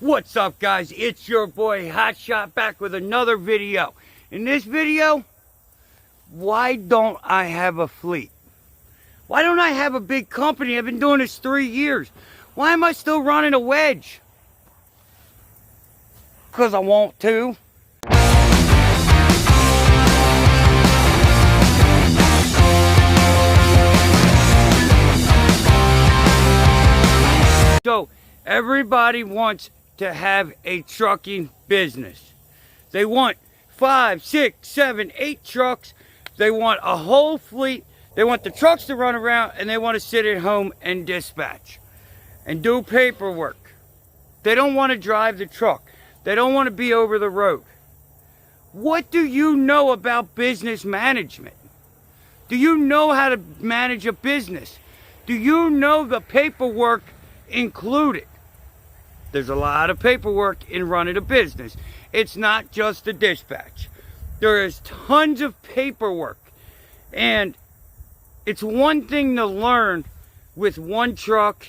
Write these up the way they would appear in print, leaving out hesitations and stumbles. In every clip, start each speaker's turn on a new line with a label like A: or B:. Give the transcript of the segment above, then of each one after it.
A: What's up, guys? It's your boy Hotshot back with another video. In this video, why don't I have a fleet? Why don't I have a big company? I've been doing this 3 years. Why am I still running a wedge? Because I want to. So, everybody wants to have a trucking business. They want 5, 6, 7, 8 trucks. They want a whole fleet. They want the trucks to run around, and they want to sit at home and dispatch and do paperwork. They don't want to drive the truck. They don't want to be over the road. What do you know about business management? Do you know how to manage a business? Do you know the paperwork included? There's a lot of paperwork in running a business. It's not just the dispatch. There is tons of paperwork. And it's one thing to learn with one truck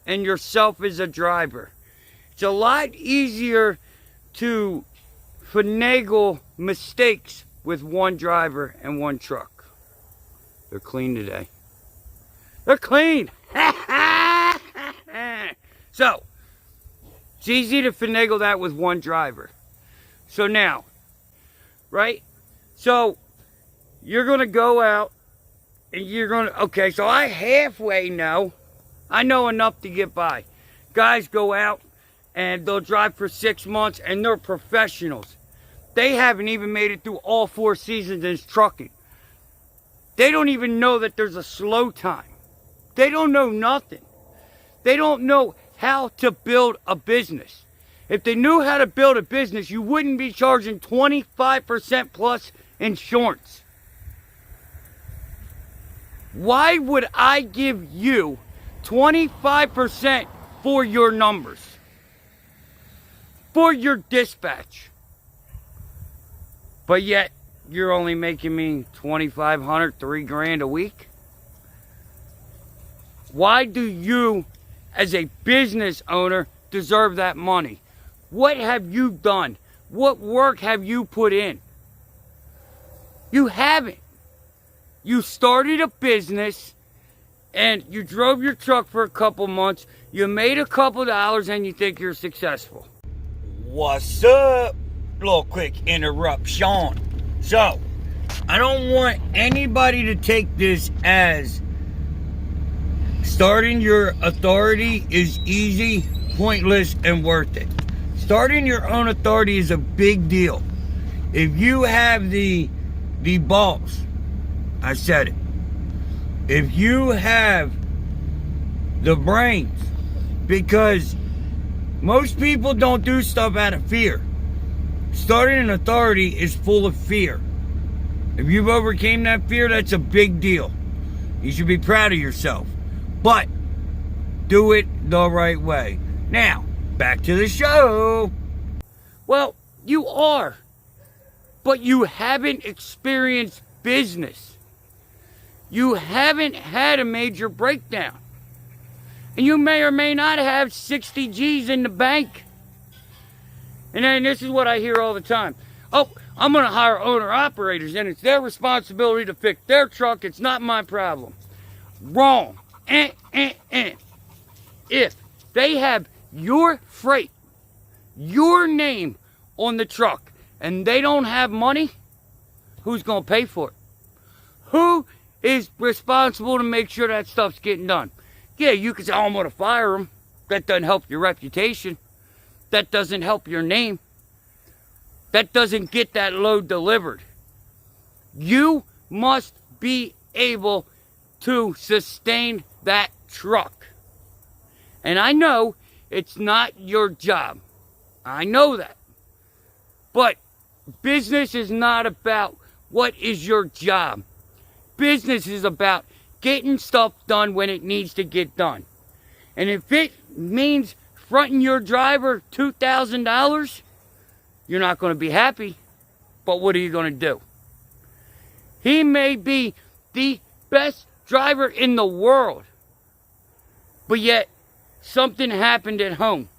A: and yourself as a driver. It's a lot easier to finagle mistakes with one driver and one truck. They're clean today. They're clean. So, it's easy to finagle that with one driver. So now, right? So, you're going to go out and you're going to, okay, so I halfway know. I know enough to get by. Guys go out and they'll drive for 6 months and they're professionals. They haven't even made it through all 4 seasons in trucking. They don't even know that there's a slow time. They don't know nothing. They don't know how to build a business. If they knew how to build a business, you wouldn't be charging 25% plus insurance. Why would I give you 25% for your numbers? For your dispatch? But yet, you're only making me $2,500, $3,000 a week? Why do you, as a business owner, deserve that money? What have you done? What work have you put in? You haven't. You started a business and you drove your truck for a couple months. You made a couple dollars and you think you're successful. What's up? Little quick interruption. So, I don't want anybody to take this as starting your authority is easy, pointless, and worth it. Starting your own authority is a big deal. If you have the balls, I said it. If you have the brains, because most people don't do stuff out of fear. Starting an authority is full of fear. If you've overcame that fear, that's a big deal. You should be proud of yourself. But do it the right way. Now, back to the show. Well, you are. But you haven't experienced business. You haven't had a major breakdown. And you may or may not have 60 G's in the bank. And then this is what I hear all the time. Oh, I'm going to hire owner-operators, and it's their responsibility to fix their truck. It's not my problem. Wrong. If they have your freight, your name on the truck, and they don't have money, who's going to pay for it? Who is responsible to make sure that stuff's getting done? Yeah, you can say, oh, I'm going to fire them. That doesn't help your reputation. That doesn't help your name. That doesn't get that load delivered. You must be able to sustain that truck. And I know it's not your job. I know that. But business is not about what is your job. Business is about getting stuff done when it needs to get done. And if it means fronting your driver $2,000, you're not going to be happy. But what are you going to do? He may be the best driver in the world, but yet something happened at home.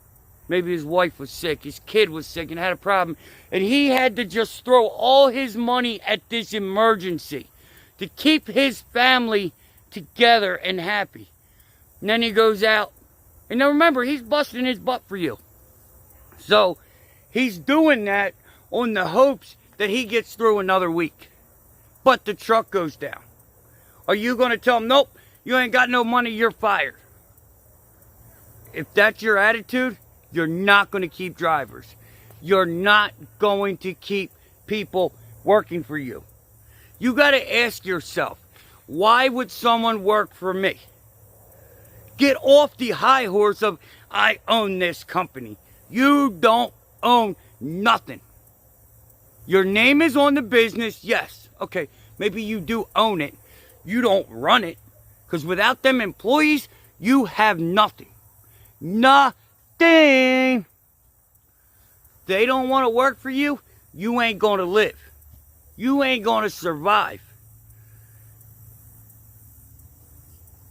A: Maybe his wife was sick, his kid was sick and had a problem. And he had to just throw all his money at this emergency to keep his family together and happy. And then he goes out. And now remember, he's busting his butt for you. So he's doing that on the hopes that he gets through another week. But the truck goes down. Are you going to tell him, nope, you ain't got no money, you're fired? If that's your attitude, you're not going to keep drivers. You're not going to keep people working for you. You got to ask yourself, why would someone work for me? Get off the high horse of, I own this company. You don't own nothing. Your name is on the business, yes. Okay, maybe you do own it. You don't run it. Because without them employees, you have nothing. Nothing. They don't want to work for you, you ain't going to live. You ain't going to survive.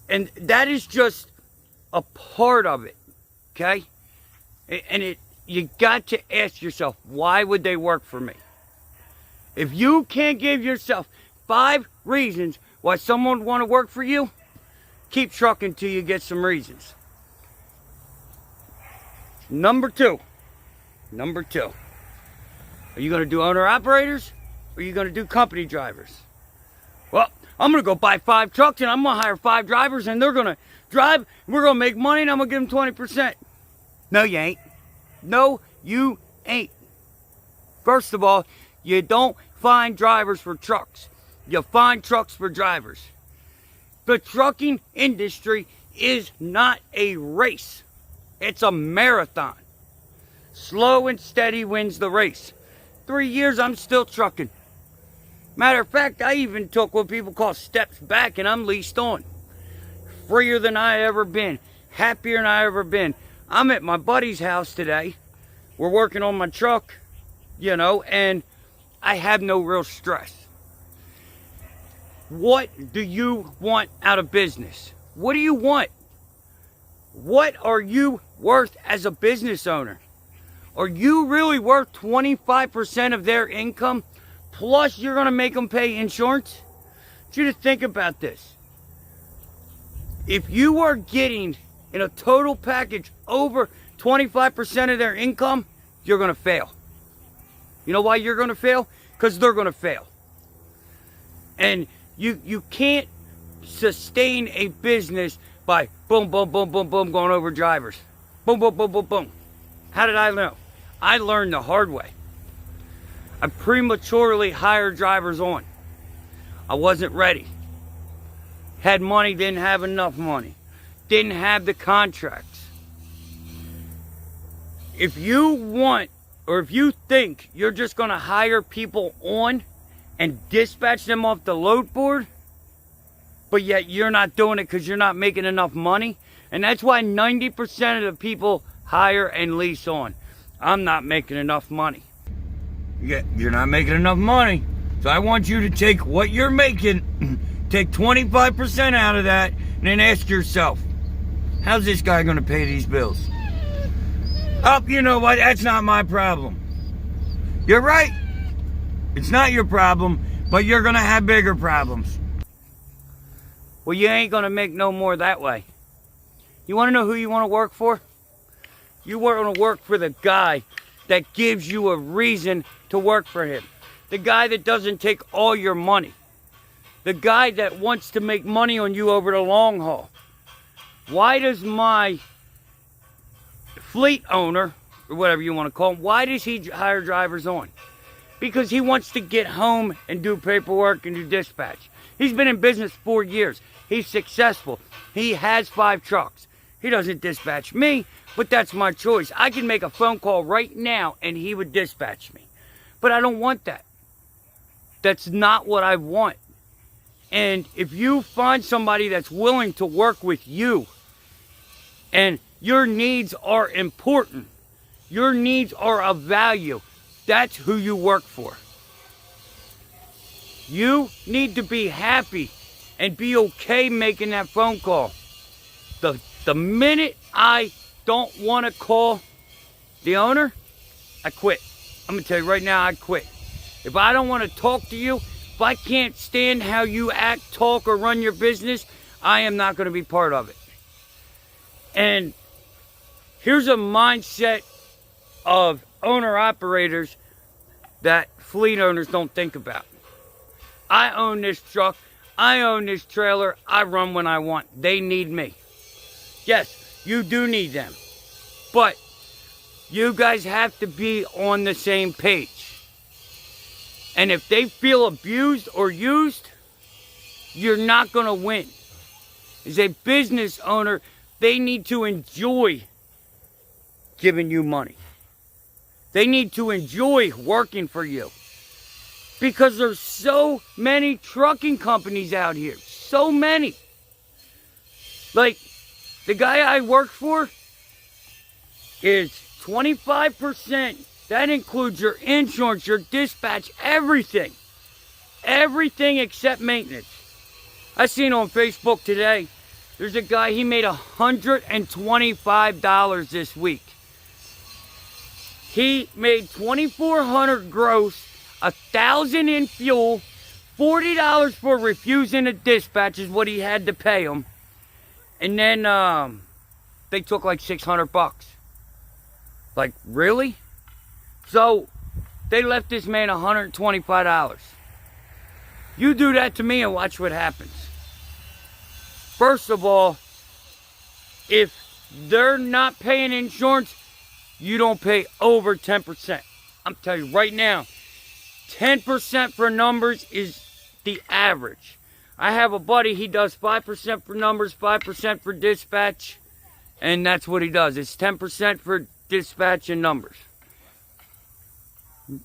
A: And that is just a part of it, okay? And you got to ask yourself, why would they work for me? If you can't give yourself 5 reasons why someone would want to work for you, keep trucking till you get some reasons. Number two. Are you going to do owner-operators or are you going to do company drivers? Well, I'm going to go buy 5 trucks and I'm going to hire 5 drivers and they're going to drive. We're going to make money and I'm going to give them 20%. No, you ain't. No, you ain't. First of all, you don't find drivers for trucks. You find trucks for drivers. The trucking industry is not a race. It's a marathon. Slow and steady wins the race. 3 years, I'm still trucking. Matter of fact, I even took what people call steps back and I'm leased on. Freer than I ever been. Happier than I ever been. I'm at my buddy's house today. We're working on my truck, you know, and I have no real stress. What do you want out of business? What do you want? What are you worth as a business owner? Are you really worth 25% of their income? Plus you're going to make them pay insurance? I want you to think about this. If you are getting in a total package over 25% of their income, you're going to fail. You know why you're going to fail? Because they're going to fail. And you can't sustain a business by boom, boom, boom, boom, boom, going over drivers. Boom, boom, boom, boom, boom. How did I know? I learned the hard way. I prematurely hired drivers on. I wasn't ready. Had money, didn't have enough money. Didn't have the contracts. If you want, or if you think you're just going to hire people on and dispatch them off the load board, but yet you're not doing it because you're not making enough money, and that's why 90% of the people hire and lease on. I'm not making enough money. Yeah, you're not making enough money. So I want you to take what you're making, take 25% out of that, and then ask yourself, how's this guy going to pay these bills? Oh, you know what? That's not my problem. You're right. It's not your problem, but you're going to have bigger problems. Well, you ain't going to make no more that way. You want to know who you want to work for? You want to work for the guy that gives you a reason to work for him. The guy that doesn't take all your money. The guy that wants to make money on you over the long haul. Why does my fleet owner, or whatever you want to call him, why does he hire drivers on? Because he wants to get home and do paperwork and do dispatch. He's been in business 4 years. He's successful. He has 5 trucks. He doesn't dispatch me, but that's my choice. I can make a phone call right now and he would dispatch me. But I don't want that. That's not what I want. And if you find somebody that's willing to work with you and your needs are important, your needs are of value, that's who you work for. You need to be happy and be okay making that phone call. The minute I don't want to call, The owner, I quit. I'm going to tell you right now, I quit. If I don't want to talk to you, if I can't stand how you act, talk, or run your business, I am not going to be part of it. And here's a mindset of owner-operators that fleet owners don't think about. I own this truck. I own this trailer. I run when I want. They need me. Yes, you do need them. But you guys have to be on the same page. And if they feel abused or used, you're not going to win. As a business owner, they need to enjoy giving you money. They need to enjoy working for you. Because there's so many trucking companies out here. So many. Like, the guy I work for is 25%. That includes your insurance, your dispatch, everything. Everything except maintenance. I seen on Facebook today, there's a guy, he made $125 this week. He made $2,400 gross, $1,000 in fuel, $40 for refusing a dispatch is what he had to pay him. And then they took like $600. Like, really? So they left this man $125. You do that to me and watch what happens. First of all, if they're not paying insurance, you don't pay over 10%. I'm telling you right now, 10% for numbers is the average. I have a buddy, he does 5% for numbers, 5% for dispatch, and that's what he does. It's 10% for dispatch and numbers.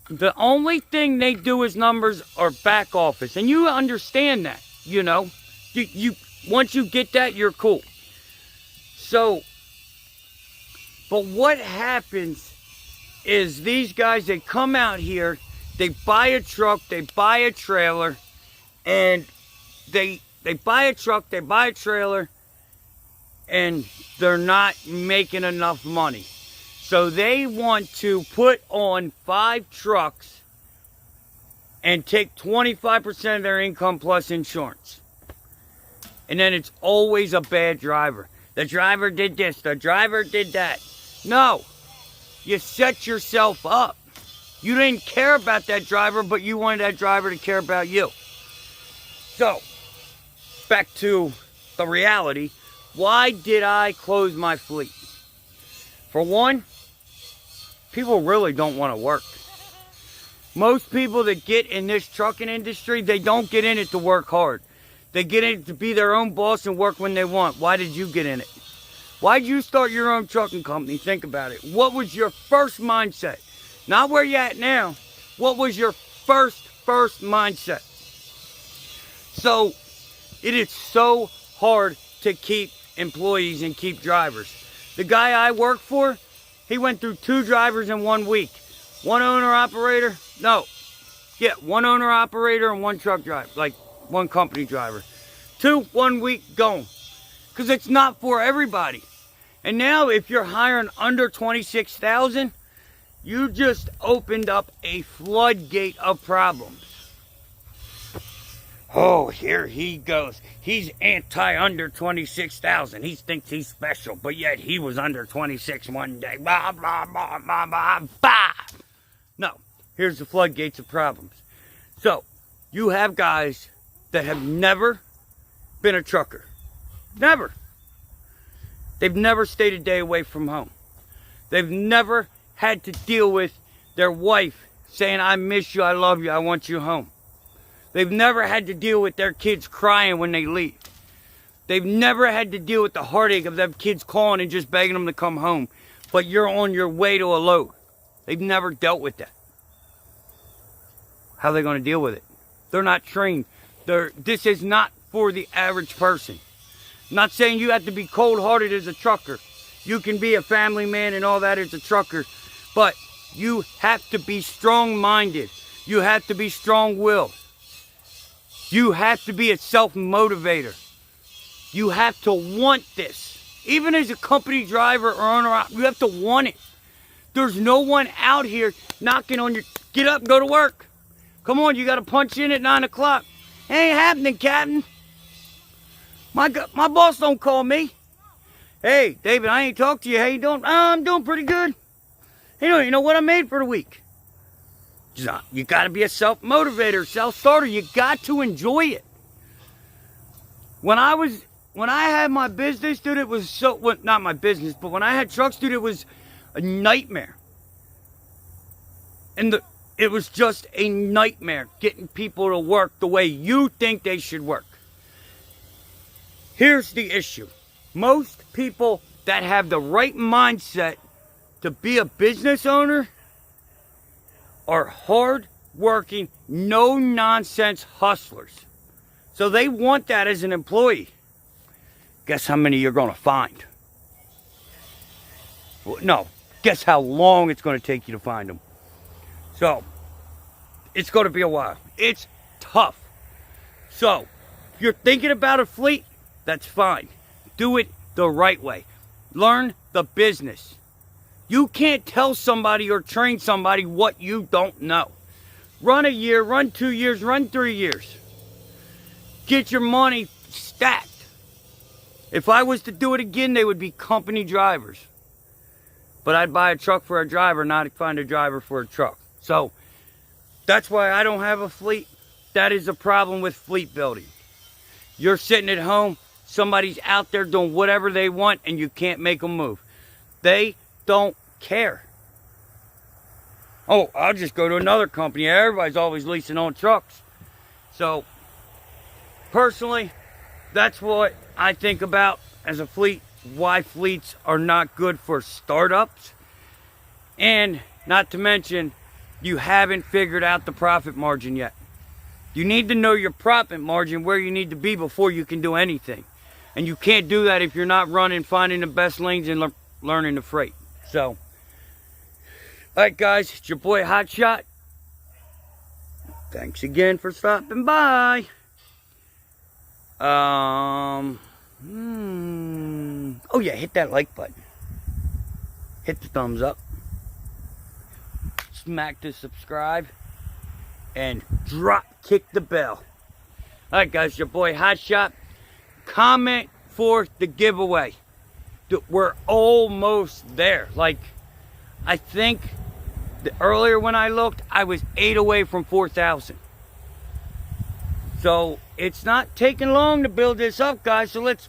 A: The only thing they do is numbers or back office, and you understand that, you know. You once you get that, you're cool. So, but what happens is these guys, they come out here, they buy a truck, they buy a trailer, and they buy a truck, they buy a trailer, and they're not making enough money. So they want to put on 5 trucks and take 25% of their income plus insurance. And then it's always a bad driver. The driver did this, the driver did that. No, you set yourself up. You didn't care about that driver, but you wanted that driver to care about you. So, back to the reality. Why did I close my fleet? For one, people really don't want to work. Most people that get in this trucking industry, they don't get in it to work hard. They get in it to be their own boss and work when they want. Why did you get in it? Why did you start your own trucking company? Think about it. What was your first mindset? Not where you're at now. What was your first mindset? So, it is so hard to keep employees and keep drivers. The guy I work for, he went through 2 drivers in 1 week. One owner-operator, one owner-operator and 1 truck driver, like 1 company driver. 2, 1 week, gone. Because it's not for everybody. And now if you're hiring under $26,000, you just opened up a floodgate of problems. Oh, here he goes. He's anti-under 26,000. He thinks he's special, but yet he was under 26 one day. Blah, blah, blah, blah, blah, blah. No, here's the floodgates of problems. So, you have guys that have never been a trucker. Never. They've never stayed a day away from home. They've never had to deal with their wife saying, I miss you, I love you, I want you home. They've never had to deal with their kids crying when they leave. They've never had to deal with the heartache of them kids calling and just begging them to come home. But you're on your way to a load. They've never dealt with that. How are they going to deal with it? They're not trained. This is not for the average person. I'm not saying you have to be cold-hearted as a trucker. You can be a family man and all that as a trucker. But you have to be strong-minded. You have to be strong-willed. You have to be a self-motivator. You have to want this. Even as a company driver or owner, you have to want it. There's no one out here knocking on your, get up and go to work. Come on, you got to punch in at 9 o'clock. Ain't happening, Captain. My boss don't call me. Hey, David, I ain't talked to you. How you doing? I'm doing pretty good. You know what I made for the week? You got to be a self-motivator, self-starter. You got to enjoy it. When I had my business, dude, it was so, well, not my business, but when I had trucks, dude, it was a nightmare. And it was just a nightmare getting people to work the way you think they should work. Here's the issue. Most people that have the right mindset to be a business owner are hard-working, no-nonsense hustlers. So they want that as an employee. Guess how many you're going to find? No, guess how long it's going to take you to find them. So, it's going to be a while. It's tough. So, if you're thinking about a fleet, that's fine. Do it the right way. Learn the business. You can't tell somebody or train somebody what you don't know. Run a year, run 2 years, run 3 years. Get your money stacked. If I was to do it again, they would be company drivers. But I'd buy a truck for a driver, not find a driver for a truck. So, that's why I don't have a fleet. That is a problem with fleet building. You're sitting at home, somebody's out there doing whatever they want, and you can't make them move. They don't care. Oh, I'll just go to another company. Everybody's always leasing on trucks. So, personally, that's what I think about as a fleet. Why fleets are not good for startups. And not to mention, you haven't figured out the profit margin yet. You need to know your profit margin, where you need to be before you can do anything. And you can't do that if you're not finding the best lanes and learning the freight. So, alright guys, it's your boy Hotshot. Thanks again for stopping by. Oh yeah, hit that like button. Hit the thumbs up. Smack the subscribe. And drop kick the bell. Alright guys, your boy Hotshot. Comment for the giveaway. We're almost there. Like, I think earlier when I looked, I was 8 away from 4,000. So it's not taking long to build this up, guys. So let's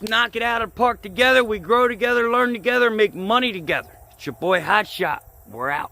A: knock it out of the park together. We grow together, learn together, make money together. It's your boy Hotshot. We're out.